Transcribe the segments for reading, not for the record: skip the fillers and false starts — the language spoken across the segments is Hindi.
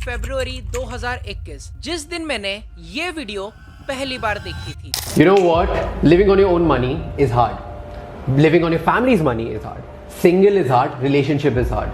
फरवरी 2021, जिस दिन मैंने ये वीडियो पहली बार देखी थी। You know what? Living on your own money is hard. Living on your family's money is hard. Single is hard. Relationship is hard.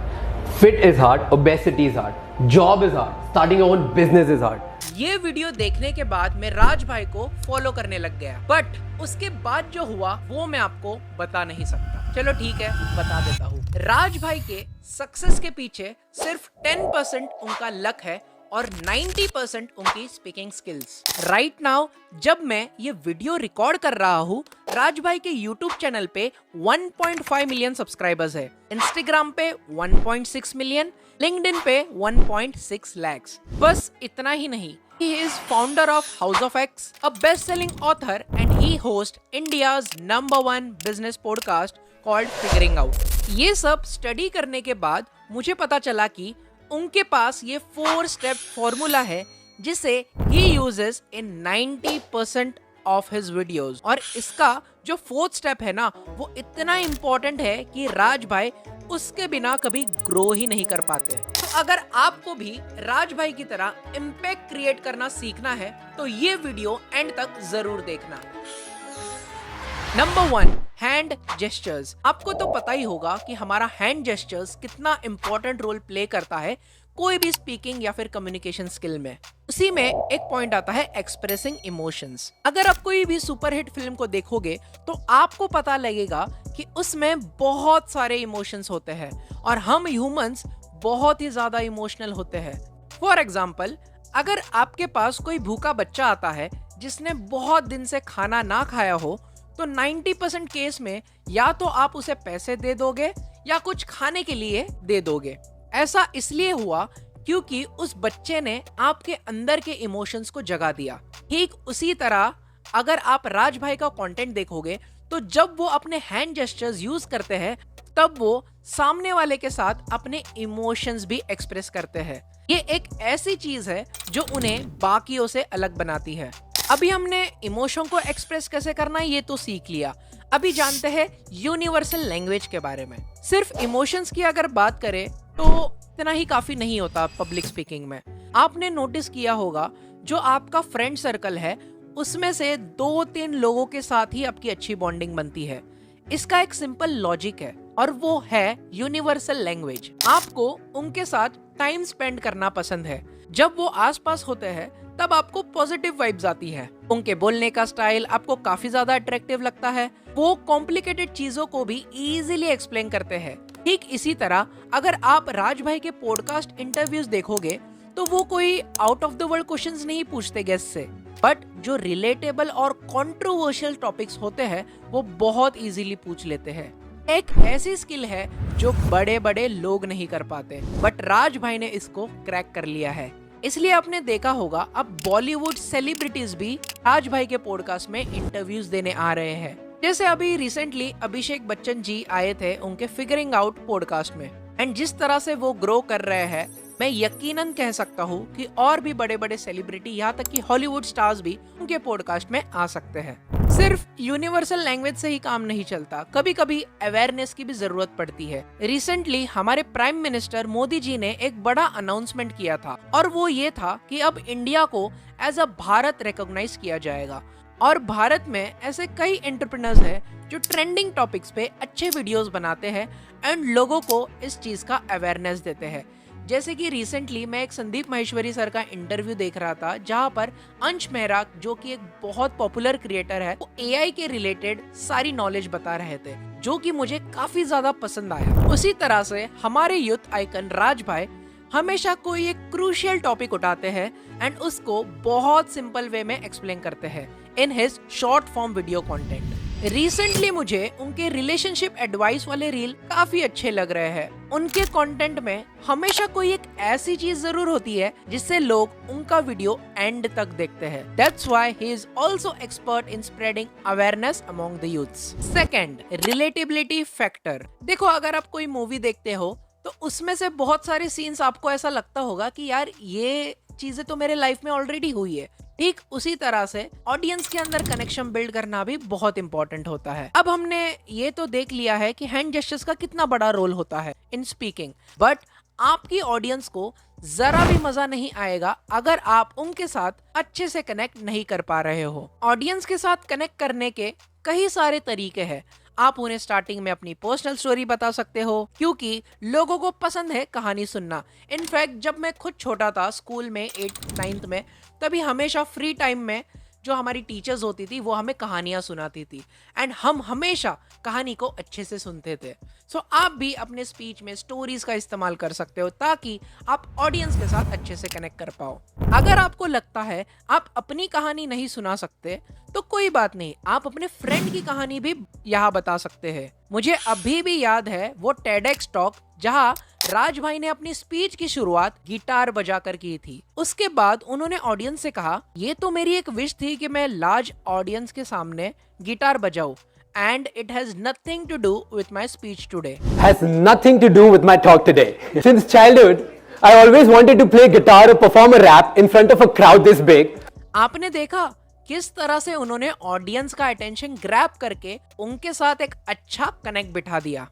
Fit is hard. Obesity is hard. Job is hard. Starting your own business is hard. ये वीडियो देखने के बाद मैं राज भाई को फॉलो करने लग गया, बट उसके बाद जो हुआ वो मैं आपको बता नहीं सकता। चलो ठीक है, बता देता हूँ। राज भाई के सक्सेस के पीछे सिर्फ 10% उनका लक है और 90% उनकी स्पीकिंग स्किल्स। राइट नाउ जब मैं ये वीडियो रिकॉर्ड कर रहा हूँ, राज भाई के यूट्यूब चैनल पे 1.5 मिलियन सब्सक्राइबर्स है, इंस्टाग्राम पे 1.6 मिलियन, लिंक्डइन पे 1.6 lakhs। बस इतना ही नहीं, he is founder of House of X, a best-selling author, and he hosts India's #1 business podcast called Figuring Out। ये सब स्टडी करने के बाद मुझे पता चला कि उनके पास ये 4-step फॉर्मूला है जिसे he uses in 90% of his videos, और इसका जो 4th स्टेप है ना, वो इतना इम्पोर्टेंट है कि राज भाई उसके बिना कभी ग्रो ही नहीं कर पाते। तो अगर आपको भी राज भाई की तरह इम्पैक्ट क्रिएट करना सीखना है तो ये वीडियो एंड तक जरूर देखना। Number 1, hand gestures. आपको तो पता ही होगा कि हमारा हैंड जेस्चर्स कितना इंपॉर्टेंट रोल प्ले करता है कोई भी स्पीकिंग या फिर कम्युनिकेशन स्किल में। उसी में एक पॉइंट आता है एक्सप्रेसिंग इमोशंस। अगर आप कोई भी सुपरहिट फिल्म को देखोगे तो आपको पता लगेगा कि उसमें बहुत सारे इमोशंस होते हैं और हम ह्यूमंस बहुत ही ज्यादा इमोशनल होते हैं। फॉर एग्जाम्पल, अगर आपके पास कोई भूखा बच्चा आता है जिसने बहुत दिन से खाना ना खाया हो, तो 90% केस में या तो आप उसे पैसे दे दोगे या कुछ खाने के लिए दे दोगे। ऐसा इसलिए हुआ क्योंकि उस बच्चे ने आपके अंदर के इमोशंस को जगा दिया। ठीक उसी तरह अगर आप राज भाई का कंटेंट देखोगे तो जब वो अपने हैंड जेस्चर्स यूज करते हैं तब वो सामने वाले के साथ अपने इमोशंस भी एक्सप्रेस करते हैं। ये एक ऐसी चीज है जो उन्हें बाकियों से अलग बनाती है। अभी हमने इमोशन को एक्सप्रेस कैसे करना है ये तो सीख लिया, अभी जानते हैं यूनिवर्सल लैंग्वेज के बारे में। सिर्फ इमोशंस की अगर बात करें तो इतना ही काफी नहीं होता पब्लिक स्पीकिंग में। आपने नोटिस किया होगा जो आपका फ्रेंड सर्कल है उसमें से 2-3 लोगों के साथ ही आपकी अच्छी बॉन्डिंग बनती है। इसका एक सिंपल लॉजिक है और वो है यूनिवर्सल लैंग्वेज। आपको उनके साथ टाइम स्पेंड करना पसंद है। जब वो आसपास होते हैं तब आपको पॉजिटिव वाइब्स आती है। उनके बोलने का स्टाइल आपको काफी ज्यादा अट्रैक्टिव लगता है। वो कॉम्प्लिकेटेड चीजों को भी इजीली एक्सप्लेन करते हैं। ठीक इसी तरह अगर आप राज भाई के पॉडकास्ट इंटरव्यूज देखोगे तो वो कोई out of the world questions नहीं पूछते गेस्ट से, बट जो रिलेटेबल और कंट्रोवर्शियल टॉपिक्स होते हैं वो बहुत इजीली पूछ लेते हैं। एक ऐसी स्किल है जो बड़े बड़े लोग नहीं कर पाते, बट राज भाई ने इसको क्रैक कर लिया है। इसलिए आपने देखा होगा अब बॉलीवुड सेलिब्रिटीज भी राज भाई के पॉडकास्ट में इंटरव्यूज देने आ रहे हैं। जैसे अभी रिसेंटली अभिषेक बच्चन जी आए थे उनके फिगरिंग आउट पॉडकास्ट में, एंड जिस तरह से वो ग्रो कर रहे हैं मैं यकीनन कह सकता हूँ कि और भी बड़े बड़े सेलिब्रिटी यहाँ तक कि हॉलीवुड स्टार्स भी उनके पॉडकास्ट में आ सकते हैं। सिर्फ यूनिवर्सल लैंग्वेज से ही काम नहीं चलता, कभी कभी अवेयरनेस की भी जरूरत पड़ती है। रिसेंटली हमारे प्राइम मिनिस्टर मोदी जी ने एक बड़ा अनाउंसमेंट किया था और वो ये था कि अब इंडिया को एज अ भारत रिकॉग्नाइज किया जाएगा और भारत में ऐसे कई एंटरप्रेन्योर्स हैं जो ट्रेंडिंग टॉपिक्स पे अच्छे वीडियोस बनाते हैं एंड लोगों को इस चीज का अवेयरनेस देते हैं। जैसे कि रिसेंटली मैं एक संदीप माहेश्वरी सर का इंटरव्यू देख रहा था जहां पर अंश मेहरा जो कि एक बहुत पॉपुलर क्रिएटर है वो एआई के रिलेटेड सारी नॉलेज बता रहे थे जो कि मुझे काफी ज्यादा पसंद आया। उसी तरह से हमारे यूथ आइकन राज भाई हमेशा कोई एक क्रूशियल टॉपिक उठाते हैं एंड उसको बहुत सिंपल वे में एक्सप्लेन करते हैं in his short form video content. Recently मुझे उनके रिलेशनशिप एडवाइस वाले रील काफी अच्छे लग रहे हैं। उनके कंटेंट में हमेशा कोई एक ऐसी चीज जरूर होती है जिससे लोग उनका वीडियो एंड तक देखते हैं। That's why he is also expert in spreading awareness among the youths. Second, relatability factor। देखो अगर आप कोई मूवी देखते हो तो उसमें से बहुत सारे सीन्स आपको ऐसा लगता होगा कि यार ये चीजें तो मेरे लाइफ में ऑलरेडी हुई है। ठीक उसी तरह से ऑडियंस के अंदर कनेक्शन बिल्ड करना भी बहुत इंपॉर्टेंट होता है। अब हमने ये तो देख लिया है कि हैंड जेस्चर्स का कितना बड़ा रोल होता है इन स्पीकिंग, बट आपकी ऑडियंस को जरा भी मजा नहीं आएगा अगर आप उनके साथ अच्छे से कनेक्ट नहीं कर पा रहे हो। ऑडियंस के साथ कनेक्ट करने के कई सारे तरीके हैं। आप उन्हें स्टार्टिंग में अपनी पर्सनल स्टोरी बता सकते हो, क्योंकि लोगों को पसंद है कहानी सुनना। इनफैक्ट जब मैं खुद छोटा था, स्कूल में 8th 9th में, तभी हमेशा फ्री टाइम में जो हमारी टीचर्स होती थी वो हमें कहानियां सुनाती थी एंड हम हमेशा कहानी को अच्छे से सुनते थे। सो आप भी अपने स्पीच में स्टोरीज का इस्तेमाल कर सकते हो ताकि आप ऑडियंस के साथ अच्छे से कनेक्ट कर पाओ। अगर आपको लगता है आप अपनी कहानी नहीं सुना सकते तो कोई बात नहीं, आप अपने फ्रेंड की कहानी भी यहाँ बता सकते हैं। मुझे अभी भी याद है वो टेडेक्स टॉक जहाँ राज भाई ने अपनी स्पीच की शुरुआत गिटार बजाकर की थी। उसके बाद उन्होंने ऑडियंस से कहा, ये तो मेरी एक विश थी कि मैं लार्ज ऑडियंस के सामने guitar बजाऊं and it has nothing to do with my speech today. Has nothing to do with my talk today. Since childhood, I always wanted to play guitar or perform a rap in front of a crowd this big. आपने देखा किस तरह से उन्होंने ऑडियंस का अटेंशन ग्रैब करके उनके साथ एक अच्छा कनेक्ट बिठा दिया।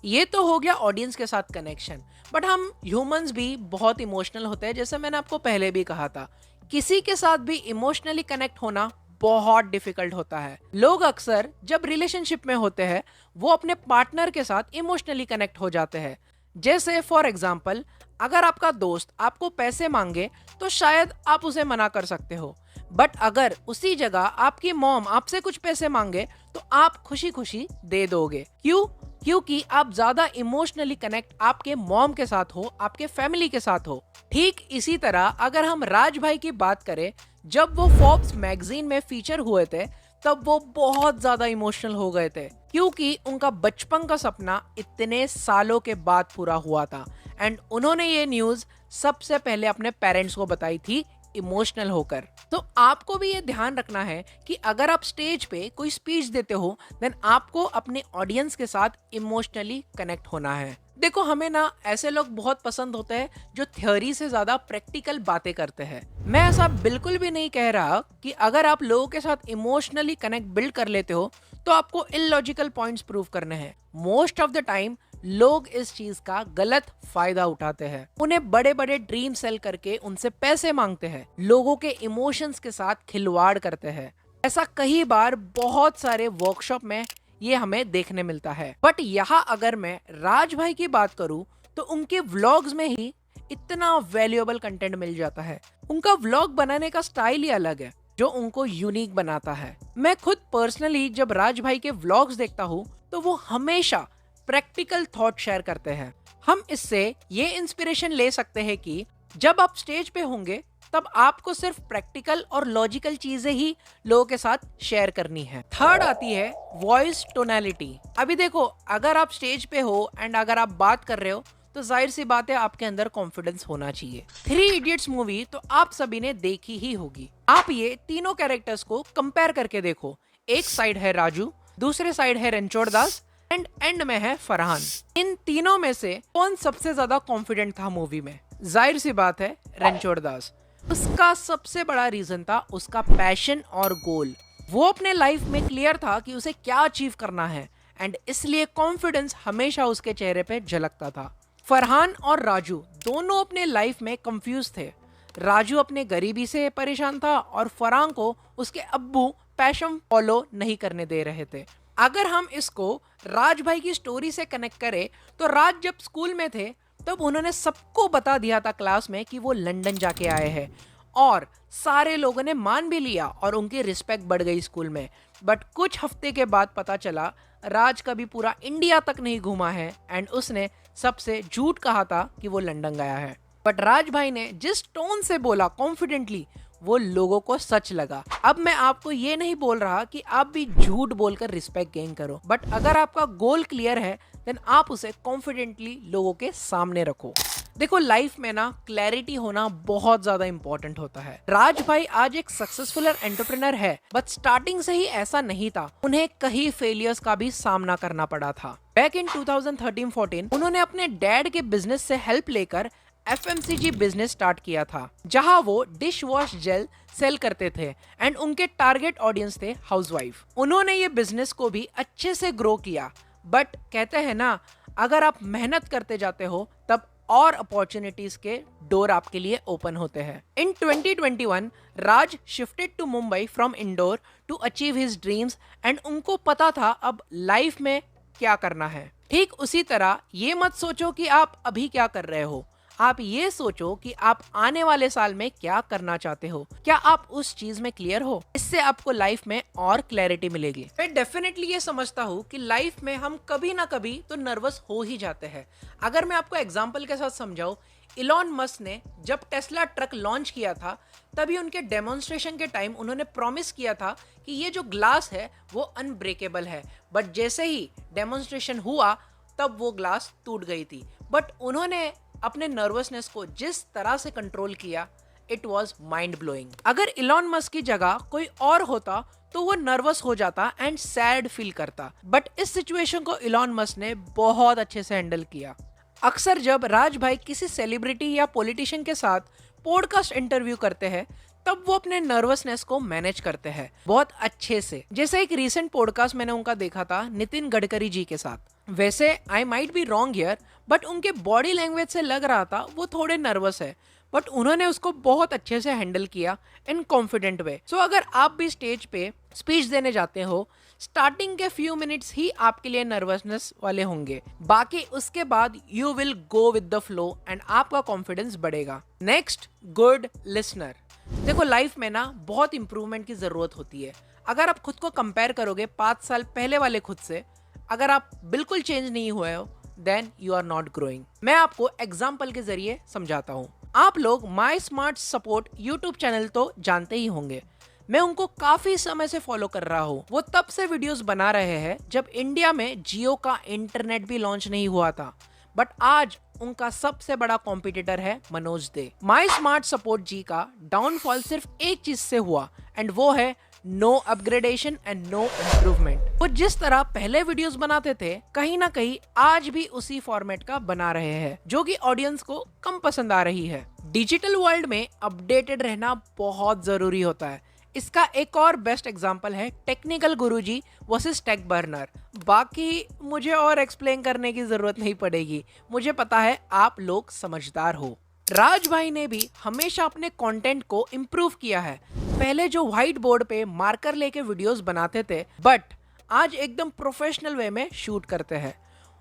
ये तो हो गया ऑडियंस के साथ कनेक्शन, बट हम ह्यूमंस भी बहुत इमोशनल होते हैं। जैसे मैंने आपको पहले भी कहा था, किसी के साथ भी इमोशनली कनेक्ट होना बहुत डिफिकल्ट होता है। लोग अक्सर जब रिलेशनशिप में होते हैं वो अपने पार्टनर के साथ इमोशनली कनेक्ट हो जाते हैं। जैसे फॉर एग्जाम्पल, अगर आपका दोस्त आपको पैसे मांगे तो शायद आप उसे मना कर सकते हो, बट अगर उसी जगह आपकी मॉम आपसे कुछ पैसे मांगे तो आप खुशी खुशी दे दोगे। क्यों? क्योंकि आप ज्यादा इमोशनली कनेक्ट आपके मॉम के साथ हो, आपके फैमिली के साथ हो। ठीक इसी तरह अगर हम राज भाई की बात करें, जब वो फोर्ब्स मैगजीन में फीचर हुए थे तब वो बहुत ज्यादा इमोशनल हो गए थे, क्योंकि उनका बचपन का सपना इतने सालों के बाद पूरा हुआ था एंड उन्होंने ये न्यूज सबसे पहले अपने पेरेंट्स को बताई थी इमोशनल होकर। तो आपको भी ये ध्यान रखना है कि अगर आप स्टेज पे कोई स्पीच देते हो देन आपको अपने ऑडियंस के साथ इमोशनली कनेक्ट होना है। देखो, हमें ना ऐसे लोग बहुत पसंद होते हैं जो थ्योरी से ज्यादा प्रैक्टिकल बातें करते हैं। मैं ऐसा बिल्कुल भी नहीं कह रहा कि अगर आप लोगों के साथ इमोशनली कनेक्ट बिल्ड कर लेते हो तो आपको इलॉजिकल पॉइंट्स प्रूव करने हैं। मोस्ट ऑफ द टाइम लोग इस चीज का गलत फायदा उठाते हैं। उन्हें बड़े बड़े ड्रीम सेल करके उनसे पैसे मांगते हैं, लोगों के इमोशंस के साथ खिलवाड़ करते हैं। ऐसा कई बार बहुत सारे वर्कशॉप में ये हमें देखने मिलता है। बट यहाँ अगर मैं राज भाई की बात करूँ तो उनके व्लॉग्स में ही इतना वैल्यूएबल कंटेंट मिल जाता है। उनका व्लॉग बनाने का स्टाइल ही अलग है जो उनको यूनिक बनाता है। मैं खुद पर्सनली जब राज भाई के व्लॉग्स देखता हूँ तो वो हमेशा प्रैक्टिकल थॉट शेयर करते हैं। हम इससे ये इंस्पिरेशन ले सकते हैं कि जब आप स्टेज पे होंगे तब आपको सिर्फ प्रैक्टिकल और लॉजिकल चीजें ही लोगों के साथ शेयर करनी है। थर्ड आती है वॉइस टोनैलिटी। अभी देखो, अगर आप स्टेज पे हो एंड अगर आप बात कर रहे हो तो जाहिर सी बात है आपके अंदर कॉन्फिडेंस होना चाहिए। 3 इडियट्स मूवी तो आप सभी ने देखी ही होगी। आप ये तीनों कैरेक्टर्स को कंपेयर करके देखो। एक साइड है राजू, दूसरे साइड है रणछोड़ दास एंड में है फरहान। इन तीनों में से कौन सबसे ज्यादा कॉन्फिडेंट था मूवी में? जाहिर सी बात है रणछोड़ दास। उसका सबसे बड़ा रीजन था उसका पैशन और गोल। वो अपने लाइफ में क्लियर था कि उसे क्या अचीव करना है एंड इसलिए कॉन्फिडेंस हमेशा उसके चेहरे पे झलकता था। फरहान और राजू दोनों अपने लाइफ में कंफ्यूज थे। राजू अपने गरीबी से परेशान था और फरहान को उसके अब्बू पैशन फॉलो नहीं करने दे रहे थे। अगर हम इसको राज भाई की स्टोरी से कनेक्ट करें तो राज जब स्कूल में थे तब उन्होंने सबको बता दिया था क्लास में कि वो लंदन जाके आए हैं और सारे लोगों ने मान भी लिया और उनकी रिस्पेक्ट बढ़ गई स्कूल में। बट कुछ हफ्ते के बाद पता चला राज कभी पूरा इंडिया तक नहीं घूमा है एंड उसने सबसे झूठ कहा था कि वो लंदन गया है। बट राज भाई ने जिस टोन से बोला कॉन्फिडेंटली, वो लोगों को सच लगा। अब मैं आपको ये नहीं बोल रहा कि आप भी झूठ बोलकर रिस्पेक्ट गेन करो, बट अगर आपका गोल क्लियर है देन आप उसे कॉन्फिडेंटली लोगों के सामने रखो। देखो, लाइफ में ना क्लैरिटी होना बहुत ज्यादा इंपॉर्टेंट होता है। राज भाई आज एक सक्सेसफुल एंटरप्रेन्योर है, बट स्टार्टिंग से ही ऐसा नहीं था। उन्हें कई फेलियर्स का भी सामना करना पड़ा था। बैक इन 2013-14 उन्होंने अपने डैड के बिजनेस से हेल्प लेकर FMCG बिजनेस स्टार्ट किया था, जहां वो डिश वॉश जेल सेल करते थे एंड उनके टारगेट ऑडियंस थे हाउसवाइफ। उन्होंने ये बिजनेस को भी अच्छे से ग्रो किया। बट कहते हैं ना, अगर आप मेहनत करते जाते हो तब और अपॉर्चुनिटीज के डोर आपके लिए ओपन होते हैं। In 2021 Raj shifted to Mumbai from Indore to achieve his dreams and उनको पता था अब लाइफ में क्या करना है। ठीक उसी तरह ये मत सोचो कि आप अभी क्या कर रहे हो, आप ये सोचो कि आप आने वाले साल में क्या करना चाहते हो, क्या आप उस चीज में क्लियर हो। इससे आपको लाइफ में और क्लैरिटी मिलेगी। मैं डेफिनेटली ये समझता हूँ कि लाइफ में हम कभी ना कभी तो नर्वस हो ही जाते हैं। अगर मैं आपको एग्जांपल के साथ समझाऊं, इलॉन मस्क ने जब टेस्ला ट्रक लॉन्च किया था तभी उनके डेमोन्स्ट्रेशन के टाइम उन्होंने प्रॉमिस किया था कि ये जो ग्लास है वो अनब्रेकेबल है, बट जैसे ही डेमोन्स्ट्रेशन हुआ तब वो ग्लास टूट गई थी। बट उन्होंने अपने नर्वसनेस को जिस तरह से कंट्रोल किया, इट वॉज माइंड ब्लोइंग। अगर इलॉन मस्क की जगह कोई और होता तो वो नर्वस हो जाता एंड सैड फील करता, बट इस सिचुएशन को इलॉन मस्क ने बहुत अच्छे से हैंडल किया। अक्सर जब राज भाई किसी सेलिब्रिटी या पॉलिटिशियन के साथ पॉडकास्ट इंटरव्यू करते हैं तब वो अपने नर्वसनेस को मैनेज करते हैं बहुत अच्छे से। जैसे एक रीसेंट पॉडकास्ट मैंने उनका देखा था नितिन गडकरी जी के साथ। वैसे I might be wrong here, but उनके बॉडी लैंग्वेज से लग रहा था वो थोड़े नर्वस है, बट उन्होंने उसको बहुत अच्छे से हैंडल किया इन कॉन्फिडेंट वे। सो अगर आप भी स्टेज पे स्पीच देने जाते हो, स्टार्टिंग के फ्यू मिनट्स ही आपके लिए नर्वसनेस वाले होंगे, बाकी उसके बाद you will go with the flow and आपका कॉन्फिडेंस बढ़ेगा। Next, good listener. देखो लाइफ में ना बहुत इंप्रूवमेंट की जरूरत होती है। अगर आप खुद को कंपेयर करोगे 5 साल पहले वाले खुद से, अगर आप बिल्कुल चेंज नहीं हुए हो, then you are not growing. मैं आपको एग्जाम्पल के जरिए समझाता हूँ। आप लोग my smart support YouTube channel तो जानते ही होंगे। मैं उनको काफी समय से फॉलो कर रहा हूँ। वो तब से वीडियोस बना रहे हैं जब इंडिया में जियो का इंटरनेट भी लॉन्च नहीं हुआ था, बट आज उनका सबसे बड़ा कॉम्पिटिटर है मनोज दे। माई स्मार्ट सपोर्ट जी का डाउनफॉल सिर्फ एक चीज से हुआ एंड वो है no upgradation and no improvement. वो जिस तरह पहले वीडियोस बनाते थे कहीं ना कहीं आज भी उसी फॉर्मेट का बना रहे हैं, जो कि ऑडियंस को कम पसंद आ रही है। डिजिटल वर्ल्ड में अपडेटेड रहना बहुत जरूरी होता है। इसका एक और बेस्ट एग्जांपल है टेक्निकल गुरुजी वर्सेस टेक बर्नर। बाकी मुझे और एक्सप्लेन करने की जरूरत नहीं पड़ेगी, मुझे पता है आप लोग समझदार हो। राज भाई ने भी हमेशा अपने कंटेंट को इम्प्रूव किया है। पहले जो व्हाइट बोर्ड पे मार्कर लेके वीडियोस बनाते थे, बट आज एकदम प्रोफेशनल वे में शूट करते हैं।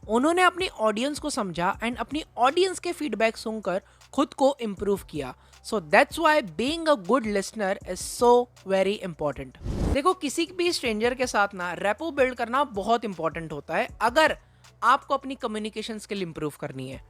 उन्होंने अपनी ऑडियंस को समझा एंड अपनी ऑडियंस के फीडबैक सुनकर खुद को इम्प्रूव किया। So that's why being a good listener is so very important. देखो किसी भी स्ट्रेंजर के साथ ना रैपो बिल्ड करना बहुत इंपॉर्टेंट होता है अगर आपको अपनी कम्युनिकेशन स्किल इंप्रूव करनी है।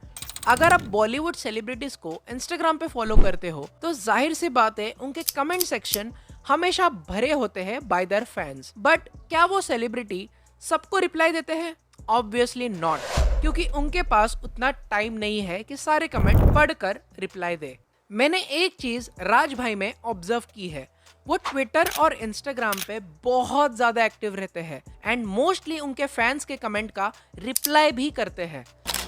अगर आप बॉलीवुड सेलिब्रिटीज को इंस्टाग्राम पे फॉलो करते हो तो जाहिर सी बात है उनके कमेंट सेक्शन हमेशा भरे होते हैं बाय देयर फैंस। बट क्या वो सेलिब्रिटी सबको रिप्लाई देते हैं? ऑब्वियसली नॉट, क्योंकि उनके पास उतना टाइम नहीं है कि सारे कमेंट पढ़कर रिप्लाई दे। मैंने एक चीज राज भाई में ऑब्जर्व की है, वो ट्विटर और इंस्टाग्राम पे बहुत ज्यादा एक्टिव रहते हैं एंड मोस्टली उनके फैंस के कमेंट का रिप्लाई भी करते हैं।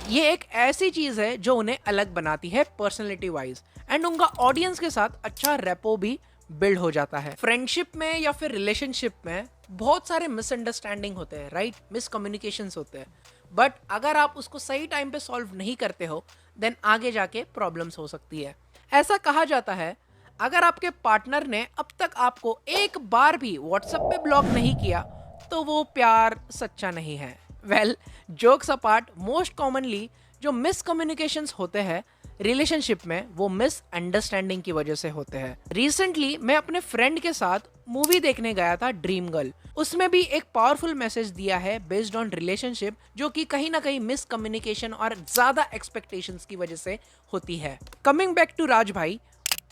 ये एक ऐसी चीज है जो उन्हें अलग बनाती है पर्सनैलिटी वाइज एंड उनका ऑडियंस के साथ अच्छा रेपो भी बिल्ड हो जाता है। फ्रेंडशिप में या फिर रिलेशनशिप में बहुत सारे मिसअंडरस्टैंडिंग होते हैं, राइट? मिसकम्युनिकेशंस होते हैं, बट अगर आप उसको सही टाइम पे सॉल्व नहीं करते हो देन आगे जाके प्रॉब्लम्स हो सकती है। ऐसा कहा जाता है अगर आपके पार्टनर ने अब तक आपको एक बार भी व्हाट्सएप पे ब्लॉक नहीं किया तो वो प्यार सच्चा नहीं है। Well, jokes apart, most commonly जो मिसकम्युनिकेशंस होते हैं रिलेशनशिप में वो मिसअंडरस्टैंडिंग की वजह से होते हैं। रिसेंटली मैं अपने फ्रेंड के साथ मूवी देखने गया था ड्रीम गर्ल। उसमें भी एक पावरफुल मैसेज दिया है बेस्ड ऑन रिलेशनशिप, जो कि कहीं ना कहीं मिसकम्युनिकेशन और ज्यादा एक्सपेक्टेशंस की वजह से होती है। कमिंग बैक टू राज भाई,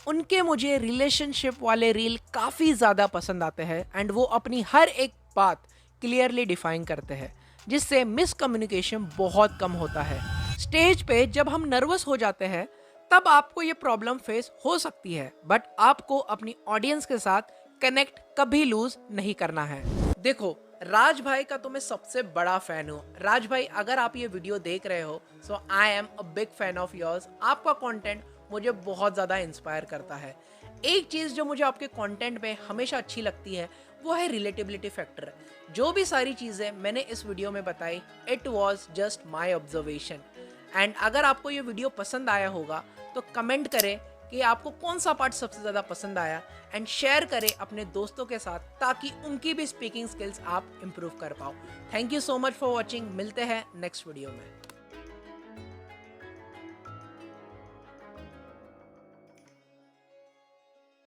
उनके मुझे रिलेशनशिप वाले रील काफी ज्यादा पसंद आते हैं एंड वो अपनी हर एक बात क्लियरली डिफाइन करते हैं जिससे मिसकम्युनिकेशन बहुत कम होता है। स्टेज पे जब हम नर्वस हो जाते हैं तब आपको ये प्रॉब्लम फेस हो सकती है, बट आपको अपनी ऑडियंस के साथ कनेक्ट कभी लूज नहीं करना है। देखो राज भाई का तो मैं सबसे बड़ा फैन हूँ। राज भाई अगर आप ये वीडियो देख रहे हो so I am a big fan of yours. आपका कंटेंट मुझे बहुत ज़्यादा इंस्पायर करता है। एक चीज़ जो मुझे आपके कंटेंट में हमेशा अच्छी लगती है वो है रिलेटेबिलिटी फैक्टर। जो भी सारी चीज़ें मैंने इस वीडियो में बताई, it was just my observation and अगर आपको ये वीडियो पसंद आया होगा तो कमेंट करें कि आपको कौन सा पार्ट सबसे ज़्यादा पसंद आया एंड शेयर करें अपने दोस्तों के साथ ताकि उनकी भी स्पीकिंग स्किल्स आप इम्प्रूव कर पाओ। Thank you so much for watching. मिलते हैं नेक्स्ट वीडियो में।